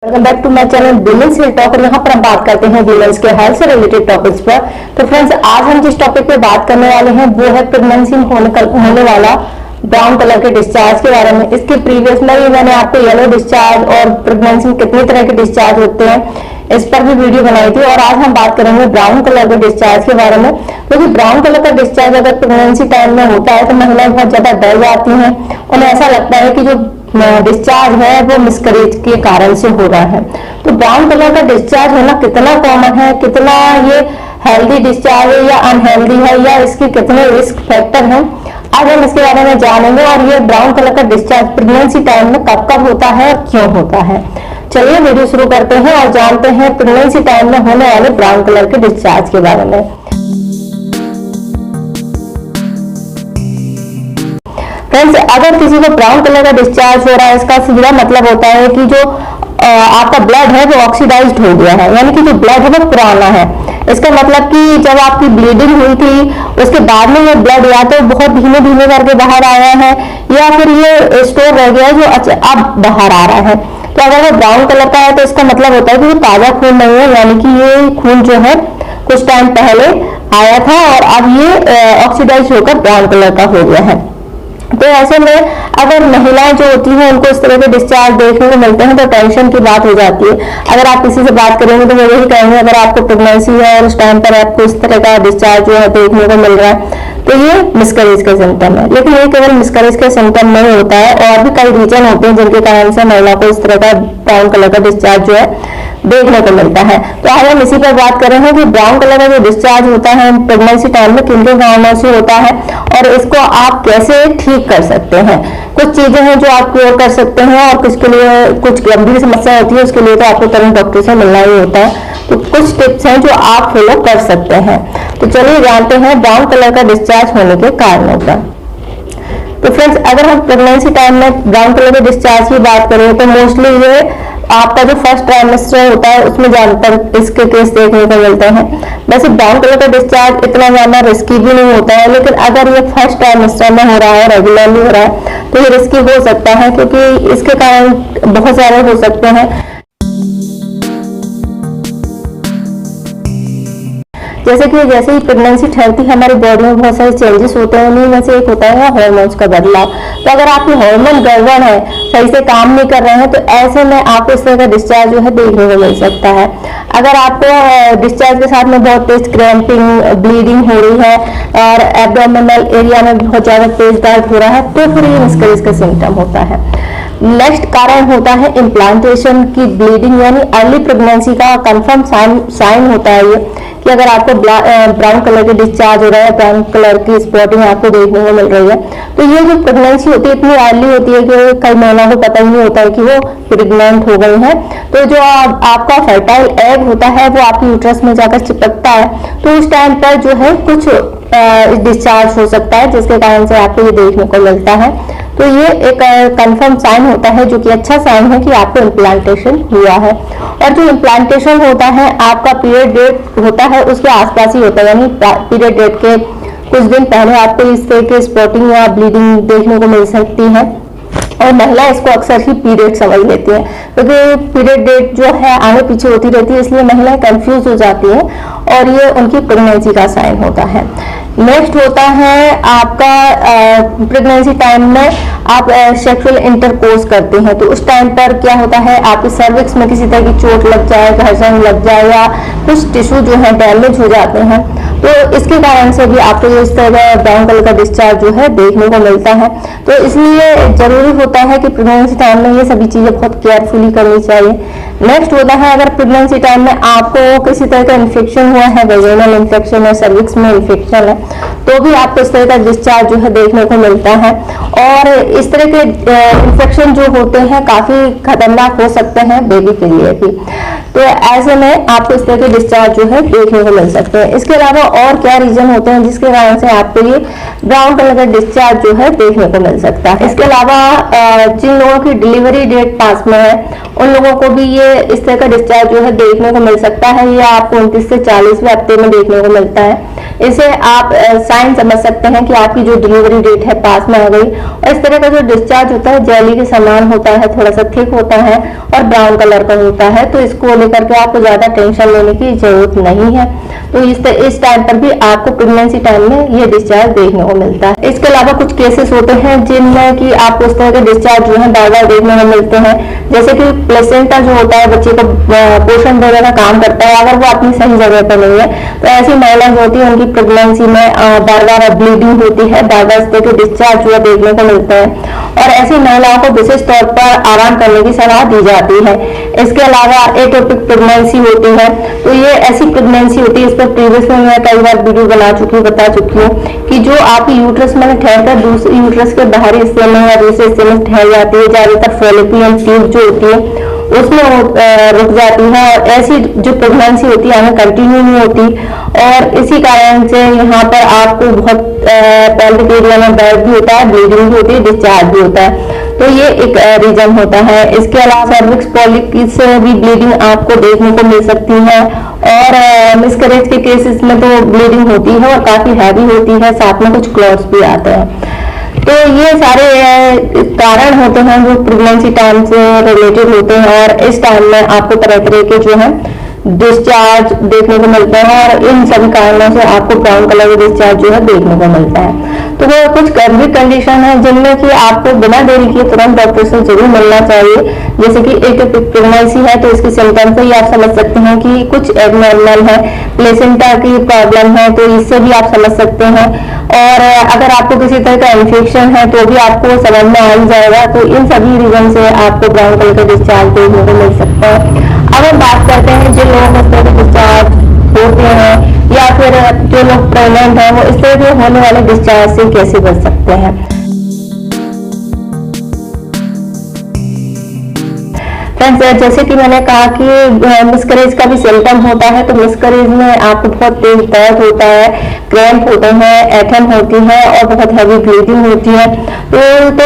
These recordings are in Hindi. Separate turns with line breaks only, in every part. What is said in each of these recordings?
Welcome back to my channel women's health talk. यहाँ पर हम बात करते हैं वुमेन्स के हेल्थ से रिलेटेड टॉपिक्स पर। तो फ्रेंड्स, आज हम जिस टॉपिक पे बात करने वाले हैं वो है प्रेगनेंसी होने वाला ब्राउन कलर के डिस्चार्ज के बारे में। इसके प्रीवियस में भी मैंने आपको येलो डिस्चार्ज और प्रेगनेंसी में कितने तरह के डिस्चार्ज होते हैं इस पर भी वीडियो बनाई थी। और आज हम बात करेंगे ब्राउन कलर के डिस्चार्ज के बारे में। क्योंकि ब्राउन कलर का डिस्चार्ज अगर प्रेगनेंसी टाइम में होता है तो महिलाएं बहुत ज्यादा डर जाती हैं। उन्हें ऐसा लगता है कि जो डिस्चार्ज है वो मिसकैरेज के कारण से हो रहा है। तो ब्राउन कलर का डिस्चार्ज होना कितना कॉमन है, कितना ये हेल्दी डिस्चार्ज है या अनहेल्दी है, या इसके कितने रिस्क फैक्टर हैं, आज हम इसके बारे में जानेंगे। और ये ब्राउन कलर का डिस्चार्ज प्रेगनेंसी टाइम में कब कब होता है और क्यों होता है। चलिए वीडियो शुरू करते हैं और जानते हैं प्रेगनेंसी टाइम में होने वाले ब्राउन कलर के डिस्चार्ज के बारे में। फ्रेंड्स, अगर किसी को ब्राउन कलर का डिस्चार्ज हो रहा है, इसका सीधा मतलब होता है कि जो आपका ब्लड है वो ऑक्सीडाइज्ड हो गया है, यानी कि जो ब्लड है वो पुराना है। इसका मतलब कि जब आपकी ब्लीडिंग हुई थी उसके बाद में ये ब्लड या तो बहुत धीमे धीमे करके बाहर आया है या फिर ये स्टोर रह गया है जो अब बाहर आ रहा है। तो अगर वो ब्राउन कलर का है तो इसका मतलब होता है कि वो ताजा खून नहीं है, यानी कि ये खून जो है कुछ टाइम पहले आया था और अब ये ऑक्सीडाइज होकर ब्राउन कलर का हो गया है। तो ऐसे में अगर महिलाएं जो होती हैं उनको इस तरह के डिस्चार्ज देखने को मिलते हैं तो टेंशन की बात हो जाती है। अगर आप किसी से बात करेंगे तो वो यही कहेंगे अगर आपको प्रेगनेंसी है और उस टाइम पर आपको इस तरह का डिस्चार्ज जो है देखने को मिल रहा है तो ये मिसकैरेज का सिम्टम है। लेकिन ये केवल मिसकैरेज का सिम्टम नहीं होता है, और भी कई रीजन होते हैं जिनके कारण से महिला को इस तरह का ब्राउन कलर का डिस्चार्ज जो है देखने को मिलता है। तो आज हम इसी पर बात कर रहे हैं कि ब्राउन कलर का जो डिस्चार्ज होता है प्रेगनेंसी टाइम में किन किन कारणों से होता है और इसको आप कैसे ठीक कर सकते हैं। कुछ चीजें हैं जो आप क्योर कर सकते हैं और किसके लिए कुछ गंभीर समस्या होती है उसके लिए तो आपको तुरंत डॉक्टर से मिलना ही होता है। तो कुछ टिप्स हैं जो आप फॉलो कर सकते हैं। तो चलिए जानते हैं ब्राउन कलर का डिस्चार्ज होने के कारणों का। तो फ्रेंड्स, अगर हम प्रेगनेंसी टाइम में ब्राउन कलर के डिस्चार्ज की बात करें तो मोस्टली ये आपका जो फर्स्ट ट्राइमेस्टर होता है उसमें ज्यादातर इसके केस देखने को मिलते हैं। वैसे ब्राउन कलर का डिस्चार्ज इतना ज्यादा रिस्की भी नहीं होता है, लेकिन अगर ये फर्स्ट ट्राइमेस्टर में हो रहा है, रेगुलरली हो रहा है तो ये रिस्की हो सकता है क्योंकि इसके कारण बहुत सारे हो सकते हैं। जैसे ही प्रेगनेंसी ठहरती है हमारी बॉडी में बहुत सारे चेंजेस होते हैं। उन्हीं में से एक होता है हार्मोन्स का बदलाव। तो अगर आपके हार्मोन गड़बड़ है, सही से काम नहीं कर रहे हैं, तो ऐसे में आपको इस तरह का डिस्चार्ज जो है देखने को मिल सकता है। अगर आपको डिस्चार्ज के साथ में बहुत तेज क्रैम्पिंग, ब्लीडिंग हो रही है और एब्डोमिनल एरिया में बहुत ज्यादा तेज दर्द हो रहा है तो फिर ये मिसकैरेज का सिम्टम होता है। नेक्स्ट कारण होता है इम्प्लांटेशन की ब्लीडिंग, यानी अर्ली प्रेगनेंसी का कंफर्म साइन होता है ये कि अगर आपको ब्राउन कलर के डिस्चार्ज हो रहा है, ब्राउन कलर की स्पॉटिंग आपको देखने को मिल रही है, तो ये जो प्रेगनेंसी होती है इतनी अर्ली होती है कि कई महिलाओं को पता ही नहीं होता है कि वो प्रेग्नेंट हो गई है। तो जो आपका फर्टाइल एग होता है वो आपकी यूट्रस में जाकर चिपकता है, तो उस टाइम पर जो है कुछ डिस्चार्ज हो सकता है जिसके कारण से आपको ये देखने को मिलता है। तो ये एक कंफर्म साइन होता है जो कि अच्छा साइन है कि आपको इम्प्लांटेशन हुआ है। और जो इम्प्लांटेशन होता है आपका पीरियड डेट होता है उसके आसपास ही होता है, यानी पीरियड डेट के कुछ दिन पहले आपको इस तरह की स्पॉटिंग या ब्लीडिंग देखने को मिल सकती है। और महिला इसको अक्सर ही पीरियड समझ लेती है क्योंकि पीरियड डेट जो है आगे पीछे होती रहती है, इसलिए महिलाएं कंफ्यूज हो जाती हैं और ये उनकी प्रेगनेंसी का साइन होता है। नेक्स्ट होता है आपका प्रेगनेंसी टाइम में आप सेक्सुअल इंटरकोर्स करते हैं तो उस टाइम पर क्या होता है आपकी सर्विक्स में किसी तरह की चोट लग जाए, घर्षण लग जाए या कुछ टिश्यू जो है डैमेज हो जाते हैं, तो इसके कारण से भी आपको इस तरह ब्राउन कलर का डिस्चार्ज जो है देखने को मिलता है। तो इसलिए जरूरी होता है कि प्रेगनेंसी टाइम में ये सभी चीजें बहुत केयरफुली करनी चाहिए। नेक्स्ट होता है अगर प्रेगनेंसी टाइम में आपको किसी तरह का इन्फेक्शन हुआ है, वेजाइनल इन्फेक्शन है, सर्विक्स में इन्फेक्शन है, तो भी आपको इस तरह का डिस्चार्ज जो है देखने को मिलता है। और इस तरह के इन्फेक्शन जो होते हैं काफी खतरनाक हो सकते हैं बेबी के लिए भी, तो ऐसे में आपको इस तरह के डिस्चार्ज जो है देखने को मिल सकते हैं। इसके अलावा और क्या रीजन होते हैं जिसके कारण से आपको ये ब्राउन कलर का डिस्चार्ज जो है देखने को मिल सकता है। इसके अलावा जिन लोगों की डिलीवरी डेट पास में है उन लोगों को भी ये इस तरह का डिस्चार्ज जो है देखने को मिल सकता है। ये आपको 29 से 40वें हफ्ते में देखने को मिलता है। इसे आप साइन समझ सकते हैं कि आपकी जो डिलीवरी डेट है पास में आ गई। और इस तरह का जो डिस्चार्ज होता है जेली के समान होता है, थोड़ा सा थिक होता है और ब्राउन कलर का होता है। तो इसको लेकर के आपको ज्यादा टेंशन लेने की जरूरत नहीं है। तो इस टाइम पर भी आपको प्रेगनेंसी टाइम में ये डिस्चार्ज देखने को मिलता है। इसके अलावा कुछ केसेस होते हैं जिनमें कि आपको इस तरह के डिस्चार्ज जो है बार बार देखने को मिलते हैं, जैसे कि प्लेसेंटा जो होता है बच्चे को पोषण देने का काम करता है, अगर वो अपनी सही जगह पर नहीं है तो ऐसी महिला जो होती है उनकी प्रेगनेंसी में बार बार ब्लीडिंग होती है, बार बार इस तरह के डिस्चार्ज जो है देखने को मिलता है और ऐसी महिलाओं को विशेष तौर पर आराम करने की सलाह दी जाती है। इसके अलावा एटोपिक प्रेगनेंसी होती है, तो ये ऐसी प्रेगनेंसी होती है, इस पर प्रीवियस में मैं कई बार वीडियो बता चुकी हूँ कि जो आपकी यूट्रस में ठहरकर दूसरे यूट्रस के बाहरी हिस्से में या दूसरे हिस्से में ठहर जाती है, ज्यादातर फैलोपियन ट्यूब जो होती है उसमें रुक जाती है और ऐसी जो प्रेगनेंसी होती है हमें कंटिन्यू नहीं होती और इसी कारण से यहाँ पर आपको बहुत पेल्विक एरिया में दर्द भी होता है, ब्लीडिंग भी होती है, डिस्चार्ज भी होता है। तो ये एक रीजन होता है। इसके अलावा सर्विक्स पॉलिप से भी ब्लीडिंग आपको देखने को मिल सकती है और मिसकैरेज के केसेस में तो ब्लीडिंग होती है और काफी हैवी होती है, साथ में कुछ क्लॉट्स भी आते हैं। तो ये सारे कारण होते हैं जो प्रेगनेंसी टाइम से रिलेटेड होते हैं और इस टाइम में आपको तरह तरह के जो है डिस्चार्ज देखने को मिलते हैं और इन सभी कारणों से आपको ब्राउन कलर का डिस्चार्ज जो है देखने को मिलता है। तो वो कुछ गर्भिक कंडीशन है जिनमें कि आपको बिना देरी किए तुरंत डॉक्टर से जरूर मिलना चाहिए। जैसे कि एटोपिक प्रेगनेंसी है तो इसके सिम्टम से ही आप समझ सकते हैं कि कुछ एबनॉर्मल है, प्लेसेंटा की प्रॉब्लम है तो इससे भी आप समझ सकते हैं और अगर आपको किसी तरह का इन्फेक्शन है तो भी आपको समझ में आ ही जाएगा। तो इन सभी रीजन से आपको ब्राउन कलर का डिस्चार्ज देखने को मिल सकता है। अब हम बात करते हैं जिन लोगों को इस तरह के डिस्चार्ज होते हैं या फिर जो लोग प्रेग्नेंट हैं वो इस तरह के होने वाले डिस्चार्ज से कैसे बच सकते हैं। फ्रेंड्स, जैसे कि मैंने कहा कि मिसकैरेज का भी सिम्टम होता है, तो मिसकैरेज में आपको बहुत तेज दर्द होता है, क्रैम्प होते हैं, ऐंठन होती है और बहुत हैवी ब्लीडिंग होती है। तो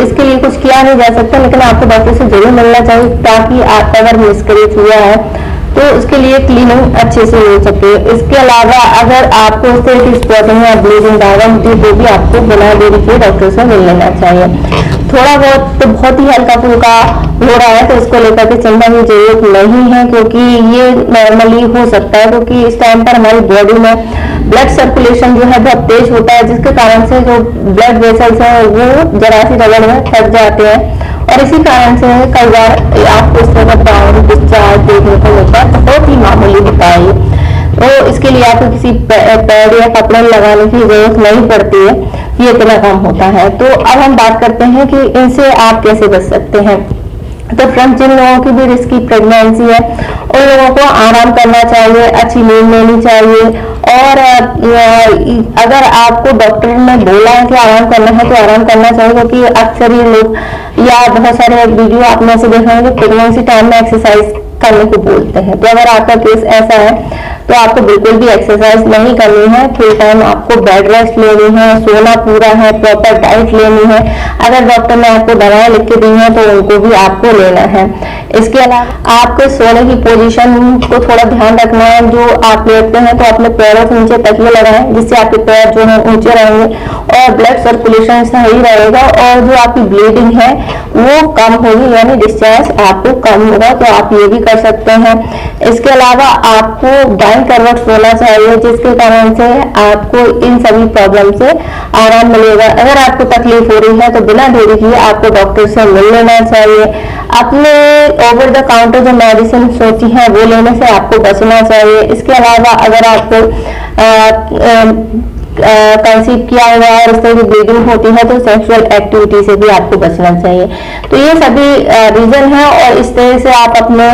इसके लिए कुछ किया नहीं जा सकता, लेकिन आपको डॉक्टर से जरूर मिलना चाहिए ताकि आप अगर मिसकैरेज हुआ है तो उसके लिए क्लीनिंग अच्छे से हो सके। इसके अलावा अगर आपको इस तरह की स्पॉटिंग या ब्लीडिंग ज्यादा होती है तो भी आपको बिना देरी के डॉक्टर से मिल लेना चाहिए। थोड़ा बहुत तो बहुत ही हल्का फुल्का हो रहा है तो इसको लेकर के चिंता की जरूरत नहीं है, क्योंकि ये नॉर्मली हो सकता है, क्योंकि इस टाइम पर हमारी बॉडी में ब्लड सर्कुलेशन जो है बहुत तेज होता है, जिसके कारण से जो ब्लड वेसल्स हैं वो जरा सी रगड़ में फट जाते हैं और इसी कारण से कई बार आपको इस तरह का ब्राउन डिस्चार्ज देखने को मिलता है। बहुत ही मामूली होता है तो इसके लिए आपको किसी पैड या कपड़े लगाने की जरूरत नहीं पड़ती है, ये इतना काम होता है। तो अब हम बात करते हैं कि इनसे आप कैसे बच सकते हैं। तो फ्रेंड्स, जिन लोगों की भी रिस्की प्रेगनेंसी है उन लोगों को आराम करना चाहिए, अच्छी नींद लेनी चाहिए और अगर आपको डॉक्टर ने बोला है कि आराम करना है तो आराम करना चाहिए, क्योंकि अक्सर ये लोग या बहुत सारे वीडियो आपने से देखा है प्रेगनेंसी टाइम में एक्सरसाइज करने को बोलते हैं। तो अगर आपका केस ऐसा है तो आपको बिल्कुल भी एक्सरसाइज नहीं करनी है, फुल टाइम आपको बेड रेस्ट लेनी है, सोना पूरा है, प्रॉपर डाइट लेनी है। अगर डॉक्टर ने आपको दवाएं लिख के दी हैं तो उनको भी आपको लेना है। इसके अलावा आपको सोने की पोजीशन को थोड़ा ध्यान रखना है। जो आप लेटते हैं तो अपने पैरों के नीचे तकिए लगाएं, जिससे आपके पैर जो है ऊंचे रहेंगे और ब्लड सर्कुलेशन सही रहेगा और जो आपकी ब्लीडिंग है वो कम होगी, यानी डिस्चार्ज आपको कम होगा। तो आप ये भी कर सकते हैं। इसके अलावा आपको दाईं करवट सोना चाहिए, जिसके कारण से आपको इन सभी प्रॉब्लम से आराम मिलेगा। अगर आपको तकलीफ हो रही है तो बिना देरी किए आपको डॉक्टर से मिल लेना चाहिए। अपने ओवर द काउंटर जो मेडिसिन होती है वो लेने से आपको बचना चाहिए। इसके अलावा अगर आपको कंसीव किया हुआ है और इस तरह की ब्लीडिंग होती है तो सेक्सुअल एक्टिविटी से भी आपको बचना चाहिए। तो ये सभी रीजन है और इस तरह से आप अपने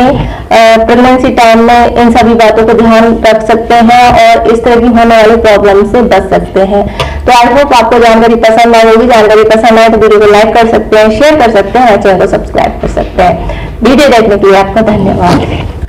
प्रेगनेंसी टाइम में इन सभी बातों को ध्यान रख सकते हैं और इस तरह की होने वाली प्रॉब्लम से बच सकते हैं। तो आई होप आपको जानकारी पसंद आई होगी। जानकारी पसंद आए तो वीडियो को लाइक कर सकते हैं, शेयर कर सकते हैं और चैनल को सब्सक्राइब कर सकते हैं। वीडियो देखने के लिए आपका धन्यवाद।